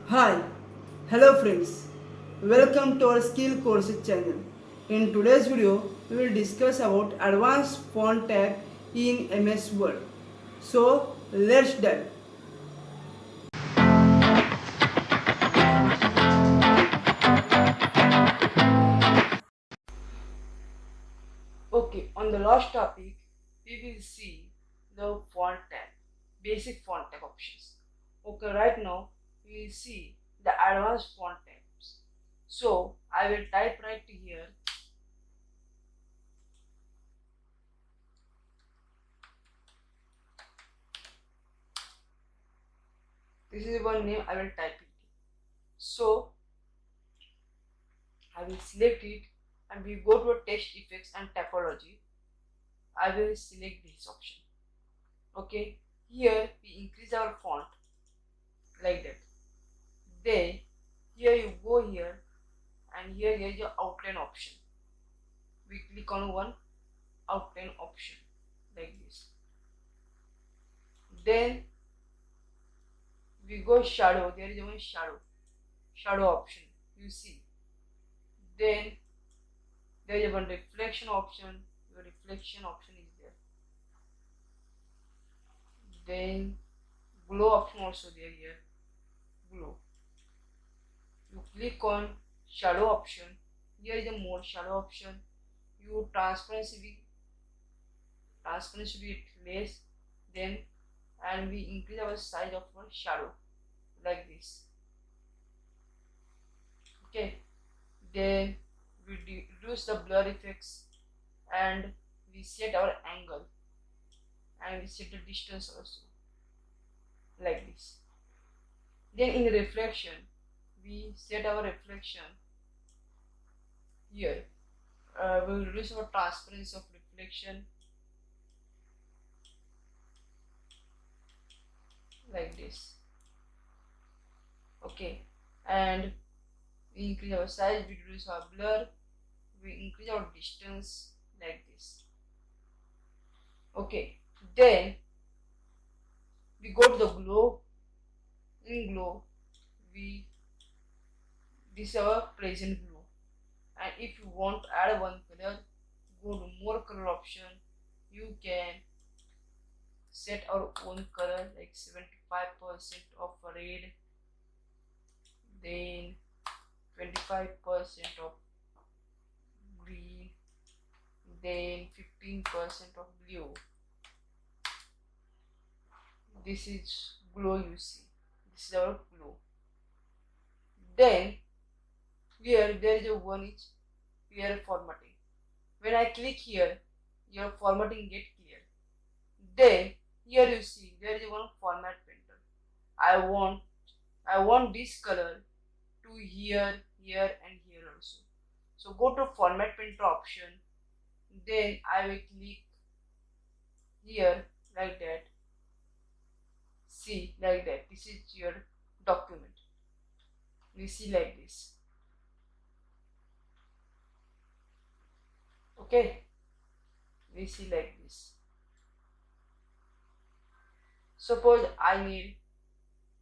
Hi, hello friends. Welcome to our skill courses channel. In today's video, we will discuss about advanced font tag in MS Word. So, let's dive. Okay, on the last topic, we will see the font tag, basic font tag options. Okay, right now we will see the advanced font tags. So, I will type right here. This is one name I will type it. So, I will select it and we go to text effects and typology. I will select this option. Okay, here we increase our font like that. Then here you go here and here is your outline option. We click on one outline option like this. Then we go shadow. There is one shadow option. You see. Then there is one reflection option. Your reflection option is there. Then glow option also there here. Glow. You click on shadow option. Here is a more shadow option. You transparency be less. Then and we increase our size of our shadow like this. Okay. Then we reduce the blur effects and we set our angle and we set the distance also like this. Then in reflection we set our reflection here. We will reduce our transparency of reflection like this. Okay, and we increase our size, we reduce our blur, we increase our distance like this. Okay, then we go to the glow. In glow this is our present glow, and if you want to add one color, go to more color option. You can set our own color like 75% of red, then 25% of green, then 15% of blue. This is glow, you see. This is our glow. Then here there is a one is clear formatting. When I click here, your formatting get clear. Then here you see there is one format painter. I want this color to here, here and here also. So go to format painter option. Then I will click here like that. See like that. This is your document. We see like this. Okay. We see like this. Suppose I need,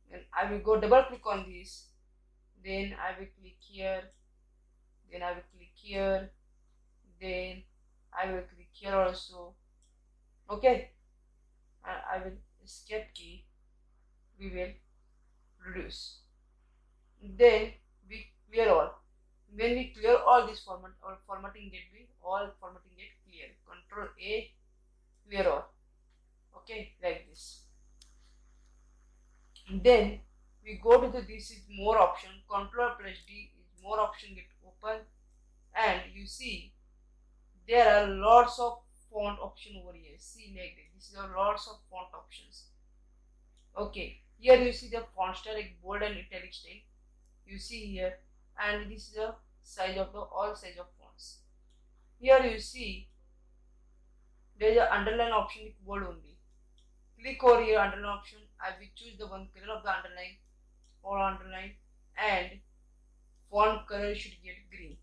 then I will go double click on this. Then I will click here. Then I will click here. Then I will click here also. Okay. And I will escape key. We will reduce. Then we clear all. When we clear all this format, our formatting get clear. Control A, clear all. Okay, like this. Then we go to this is more option. Control plus D is more option get open, and you see there are lots of font option over here. See like that. This is a lots of font options. Okay, here you see the font style like bold and italic style. You see here, and this is the size of the all size of fonts. Here you see there is an underline option with bold only. Click over here underline option. I will choose the one color of the underline or underline, and font color should get green.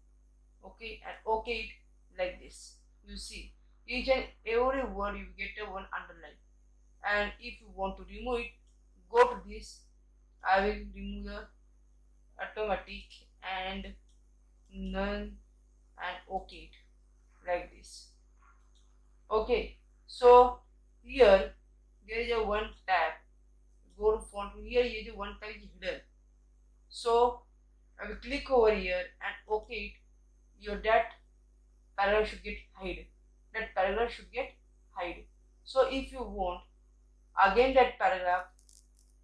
Okay, and okay it like this. You see each and every word you get a one underline, and if you want to remove it, go to this. I will remove the automatic and none and okay like this. Okay, so here there is a one tab. Go to font. Here is a one tab is hidden. So I will click over here and okay it. Your that paragraph should get hide. That paragraph should get hide. So if you want again that paragraph,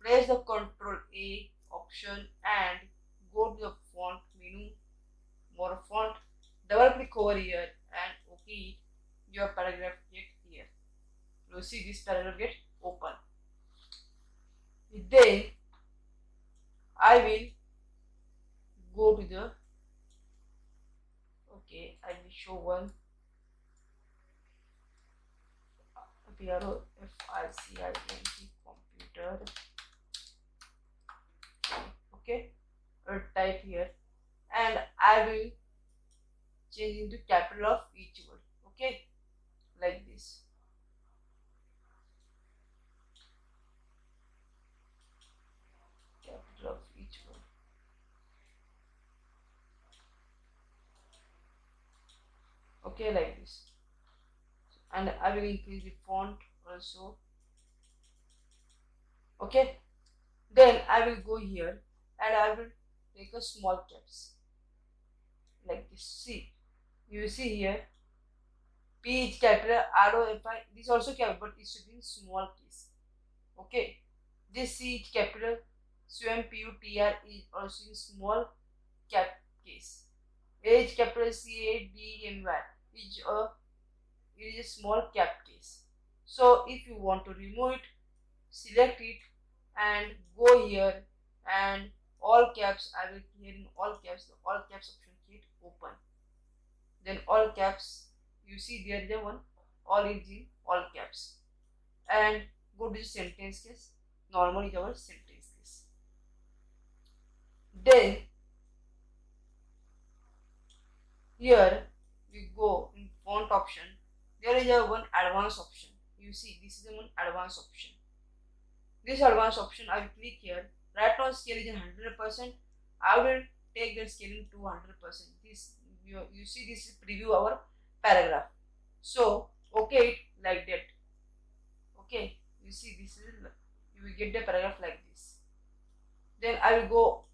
press the Ctrl A option and go to the font menu, more font, double click over here and okay it. Your paragraph get here. You see this paragraph get open. Then I will go to the I will show one PRO FICINT computer. Okay, I'll type here and I will change into capital of each word. Okay, like this. Capital of each word. Okay, like this. And I will increase the font also. Okay, then I will go here and I will take a small caps like this. See, you see here P is capital, ROFI, this also capital, but it should be in small case. Okay, this C is capital, SWMPUTR is also in small cap case. A is capital, CADNY is a small cap case. So if you want to remove it, select it and go here and all caps. I will here in all caps, the all caps option get open. Then all caps, you see there is a one, all is in all caps. And go to the sentence case. Normal is our sentence case. Then here we go in font option. There is a one advanced option. You see this is the one advanced option. This advanced option I will click here. Right now scale is in 100%. I will take the scaling to 100%. This you see this is preview our paragraph. So okay it like that. Okay, you see this is you will get the paragraph like this. Then I will go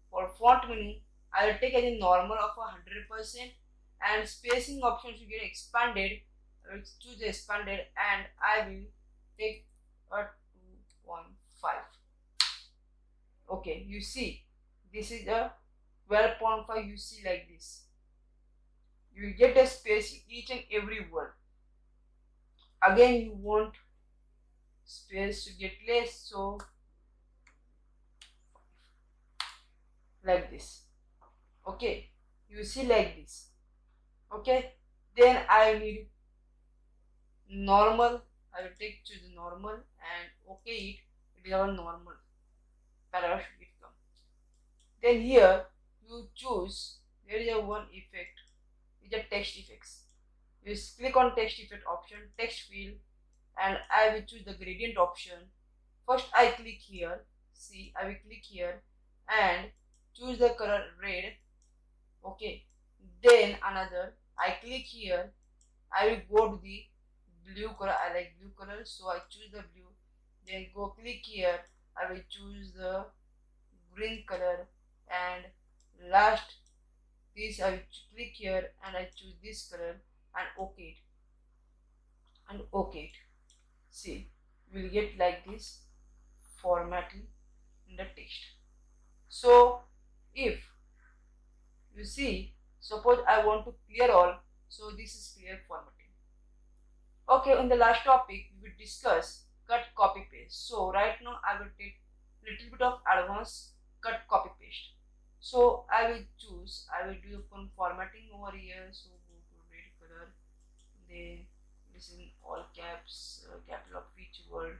for font menu. I will take as a normal of 100% and spacing option should get expanded. I will choose the expanded and I will take a 2.5. Okay, you see this is a 12.5. You see like this. You will get a space in each and every word. Again, you want space to get less, so like this. Okay, you see like this. Okay, then I need normal. I will choose the normal and okay it is our normal paragraph should get come. Then here you choose, there is a one effect, is a text effects. You click on text effect option, text field, and I will choose the gradient option. First I click here, see I will click here and choose the color red. Okay, then another I click here, I will go to the blue color. I like blue color, so I choose the blue. Then go click here, I will choose the green color, and last this I will click here and I choose this color and okay it and okay it. See, you will get like this formatting in the text. So if you see, suppose I want to clear all, so this is clear formatting. Okay, in the last topic we will discuss cut copy paste. So right now I will take little bit of advanced cut copy paste. So I will choose, I will do some formatting over here. So go to red color, then this is in all caps, capital of each word,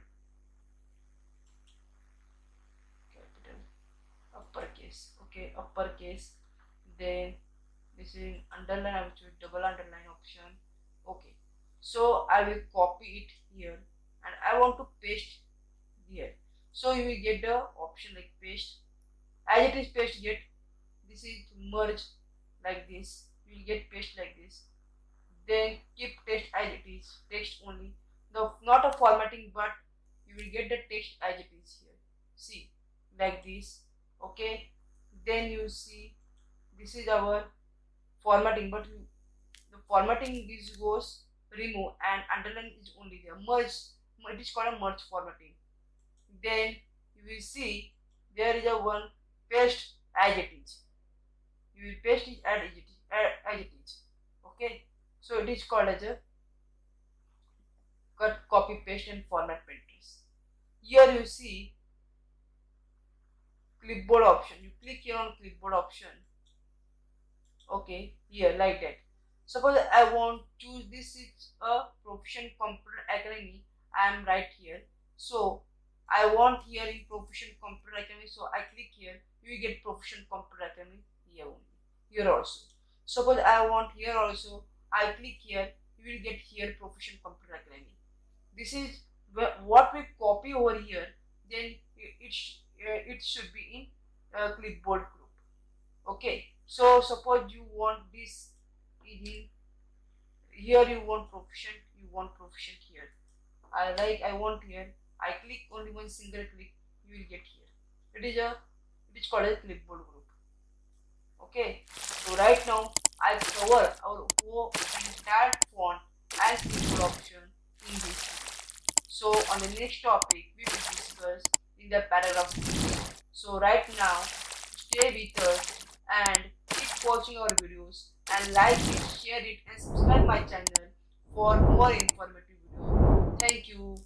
capital, uppercase. Okay, uppercase. Then this is in underline. I will choose double underline option. Okay, so I will copy it here and I want to paste here. So you will get the option like paste. As it is paste, get this is merge like this. You will get paste like this. Then keep text as it is, text only. No, not a formatting, but you will get the text as it is here. See, like this. Okay. Then you see this is our formatting, but the formatting this goes remove and underline is only there. Merge, it is called a merge formatting. Then you will see there is a one paste as it is. You will paste it as it is. As it is. Okay. So it is called as a cut, copy, paste and format painters. Here you see clipboard option. You click here on clipboard option. Okay, here like that. Suppose I want to choose this is a Proficient Computer Academy. I am right here. So I want here in Proficient Computer Academy. So I click here. You will get Proficient Computer Academy here only. Here also. Suppose I want here also. I click here. You will get here Proficient Computer Academy. This is what we copy over here. Then it should be in clipboard group. Okay. So suppose you want this in here, you want Proficient, here. I want here. I click only one single click, you will get here. It is called a clipboard group. Okay. So right now I cover our whole entire font and clipboard option in this. So on the next topic we will discuss in the paragraph. So right now stay with us and keep watching our videos and like it, share it and subscribe my channel for more informative videos. Thank you.